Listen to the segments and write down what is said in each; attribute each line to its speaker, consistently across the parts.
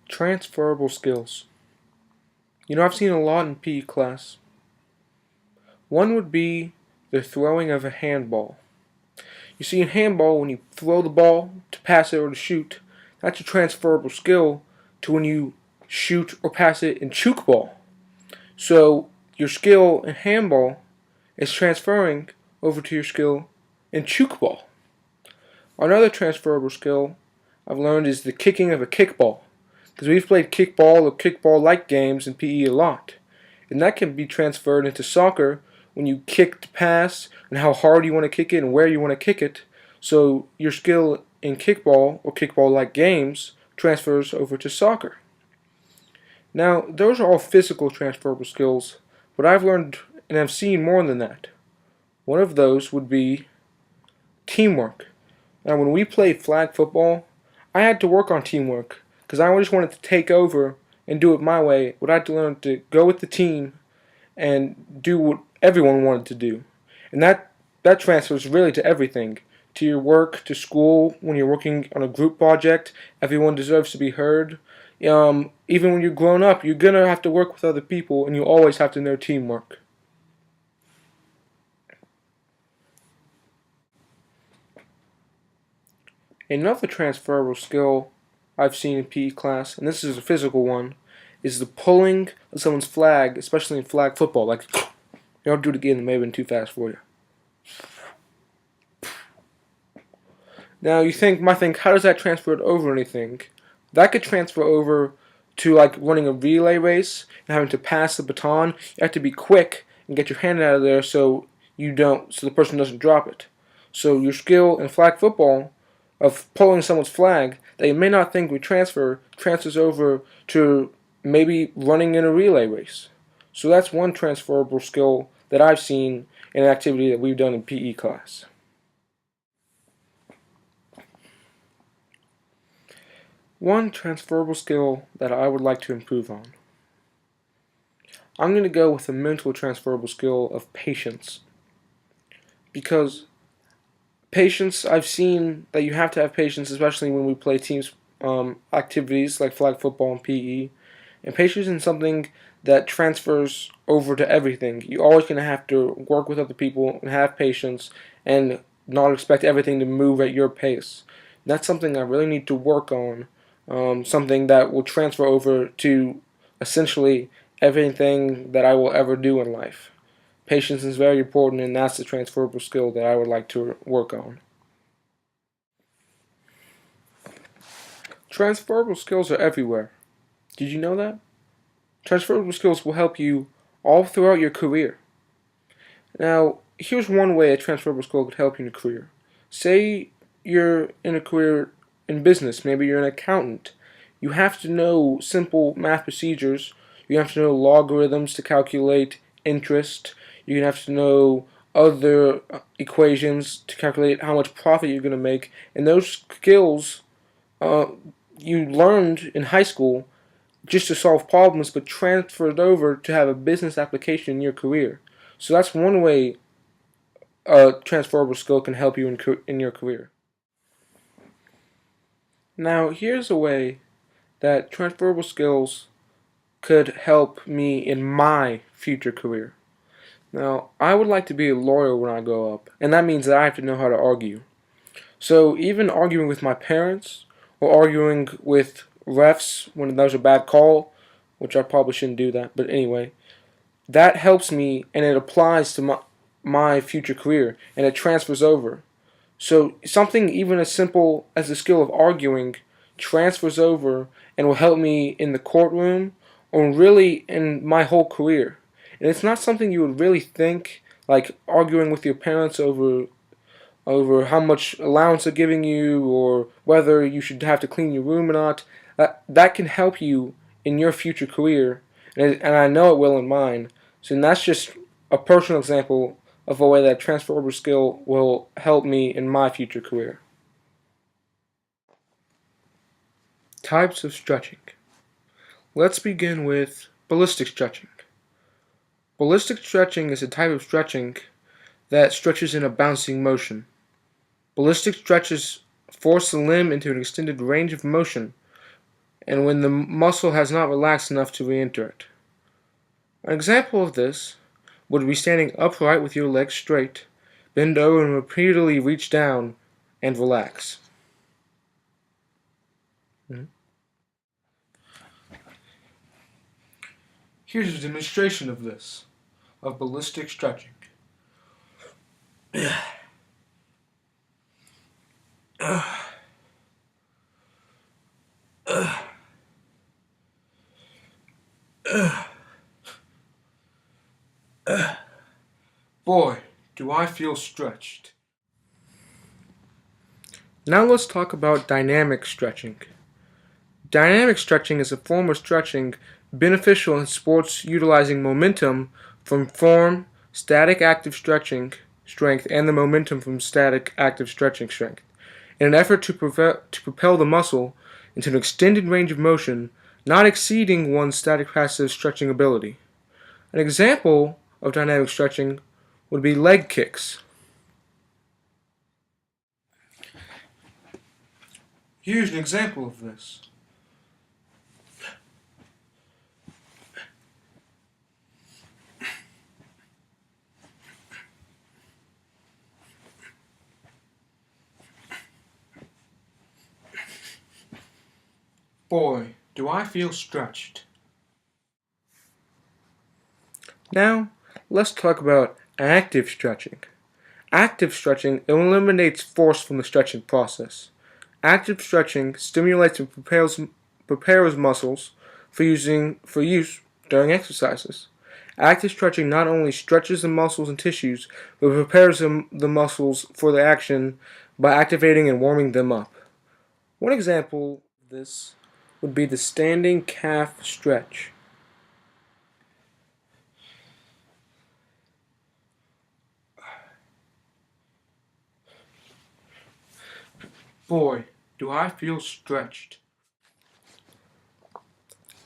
Speaker 1: Transferable skills. I've seen a lot in PE class. One would be the throwing of a handball. You see, in handball, when you throw the ball to pass it or to shoot, that's a transferable skill to when you shoot or pass it in choke ball. So your skill in handball is transferring over to your skill in choke ball. Another transferable skill I've learned is the kicking of a kickball, because we've played kickball or kickball-like games in PE a lot, and that can be transferred into soccer when you kick to pass and how hard you want to kick it and where you want to kick it. So your skill in kickball or kickball-like games transfers over to soccer. Now, those are all physical transferable skills, but I've learned and I've seen more than that. One of those would be teamwork. Now, when we played flag football, I had to work on teamwork because I just wanted to take over and do it my way. But I had to learn to go with the team and do what everyone wanted to do. And that transfers really to everything. To your work, to school, when you're working on a group project, everyone deserves to be heard. Even when you're grown up, you're going to have to work with other people, and you always have to know teamwork. Another transferable skill I've seen in PE class, and this is a physical one, is the pulling of someone's flag, especially in flag football. Like, don't do it again, it may have been too fast for you. Now, might think, how does that transfer over anything? That could transfer over to like running a relay race and having to pass the baton. You have to be quick and get your hand out of there so the person doesn't drop it. So your skill in flag football of pulling someone's flag that you may not think would transfers over to maybe running in a relay race. So that's one transferable skill that I've seen in an activity that we've done in PE class. One transferable skill that I would like to improve on. I'm going to go with the mental transferable skill of patience. Because patience, I've seen that you have to have patience, especially when we play teams activities like flag football and PE. And patience is something that transfers over to everything. You're always going to have to work with other people and have patience and not expect everything to move at your pace. And that's something I really need to work on. Something that will transfer over to essentially everything that I will ever do in life. Patience is very important, and that's the transferable skill that I would like to work on. Transferable skills are everywhere. Did you know that? Transferable skills will help you all throughout your career. Now, here's one way a transferable skill could help you in a career. Say you're in a career in business, maybe you're an accountant. You have to know simple math procedures. You have to know logarithms to calculate interest. You have to know other equations to calculate how much profit you're going to make. And those skills you learned in high school just to solve problems, but transferred over to have a business application in your career. So that's one way a transferable skill can help you in your career. Now, here's a way that transferable skills could help me in my future career. Now, I would like to be a lawyer when I grow up, and that means that I have to know how to argue. So even arguing with my parents, or arguing with refs when there's a bad call, which I probably shouldn't do that, but anyway, that helps me and it applies to my future career, and it transfers over. So something even as simple as the skill of arguing transfers over and will help me in the courtroom or really in my whole career. And it's not something you would really think, like arguing with your parents over how much allowance they're giving you or whether you should have to clean your room or not. That can help you in your future career, and I know it will in mine. So that's just a personal example of a way that transferable skill will help me in my future career. Types of stretching. Let's begin with ballistic stretching. Ballistic stretching is a type of stretching that stretches in a bouncing motion. Ballistic stretches force the limb into an extended range of motion, and when the muscle has not relaxed enough to re-enter it. An example of this would be standing upright with your legs straight, bend over and repeatedly reach down and relax. Here's a demonstration of this, of ballistic stretching. Boy, do I feel stretched. Now let's talk about dynamic stretching. Dynamic stretching is a form of stretching beneficial in sports utilizing momentum from static active stretching strength and the momentum from static active stretching strength in an effort to propel the muscle into an extended range of motion not exceeding one's static passive stretching ability. An example of dynamic stretching would be leg kicks. Here's an example of this. Boy, do I feel stretched. Now, let's talk about active stretching. Active stretching eliminates force from the stretching process. Active stretching stimulates and prepares muscles for use during exercises. Active stretching not only stretches the muscles and tissues, but prepares the muscles for the action by activating and warming them up. One example of this would be the standing calf stretch. Boy, do I feel stretched.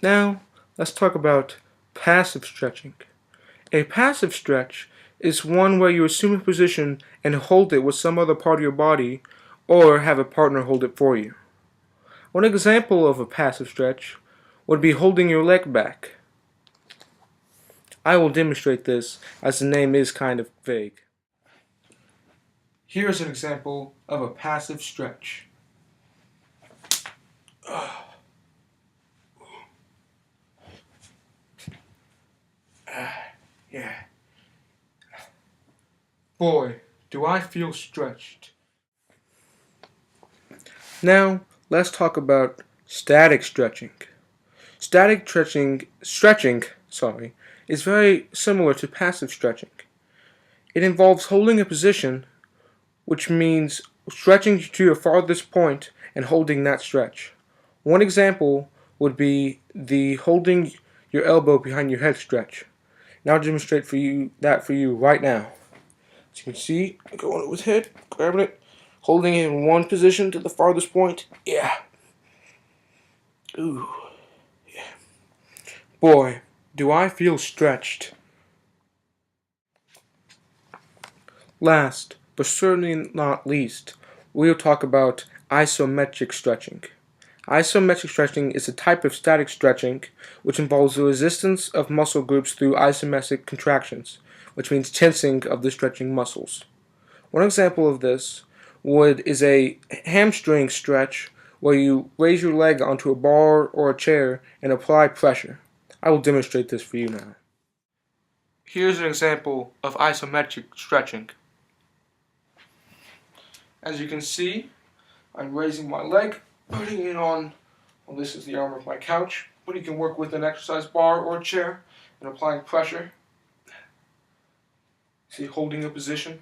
Speaker 1: Now, let's talk about passive stretching. A passive stretch is one where you assume a position and hold it with some other part of your body or have a partner hold it for you. One example of a passive stretch would be holding your leg back. I will demonstrate this as the name is kind of vague. Here's an example of a passive stretch. Yeah. Boy, do I feel stretched. Now, let's talk about static stretching. Static stretching, is very similar to passive stretching. It involves holding a position, which means stretching to your farthest point and holding that stretch. One example would be the holding your elbow behind your head stretch. Now I'll demonstrate for you right now. As you can see, going with head, grabbing it, holding it in one position to the farthest point. Yeah. Ooh. Yeah. Boy, do I feel stretched. Last, but certainly not least, we'll talk about isometric stretching. Isometric stretching is a type of static stretching which involves the resistance of muscle groups through isometric contractions, which means tensing of the stretching muscles. One example of this is a hamstring stretch where you raise your leg onto a bar or a chair and apply pressure. I will demonstrate this for you now. Here's an example of isometric stretching. As you can see, I'm raising my leg, putting it on, well, this is the arm of my couch, but you can work with an exercise bar or a chair and applying pressure. See, holding a position.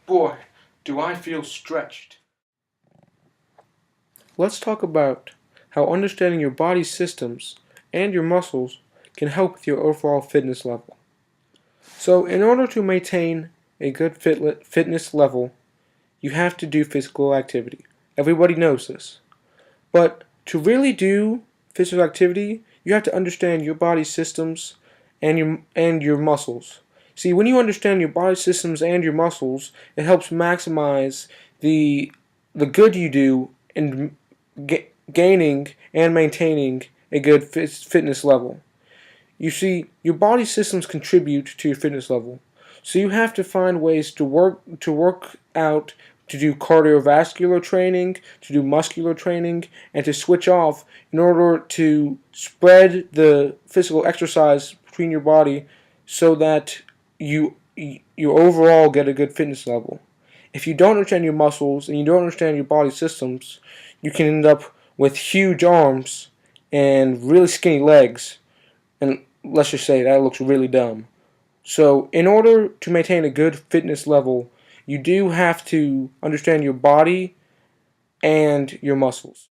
Speaker 1: Boy, do I feel stretched. Let's talk about how understanding your body's systems and your muscles can help with your overall fitness level. So, in order to maintain a good fitness level, you have to do physical activity. Everybody knows this. But to really do physical activity, you have to understand your body's systems and your muscles. See, when you understand your body systems and your muscles, it helps maximize the good you do and gaining and maintaining a good fitness level. You see, your body systems contribute to your fitness level. So you have to find ways to work out, to do cardiovascular training, to do muscular training, and to switch off in order to spread the physical exercise between your body so that you overall get a good fitness level. If you don't understand your muscles and you don't understand your body systems, you can end up with huge arms and really skinny legs. And let's just say that looks really dumb. So, in order to maintain a good fitness level, you do have to understand your body and your muscles.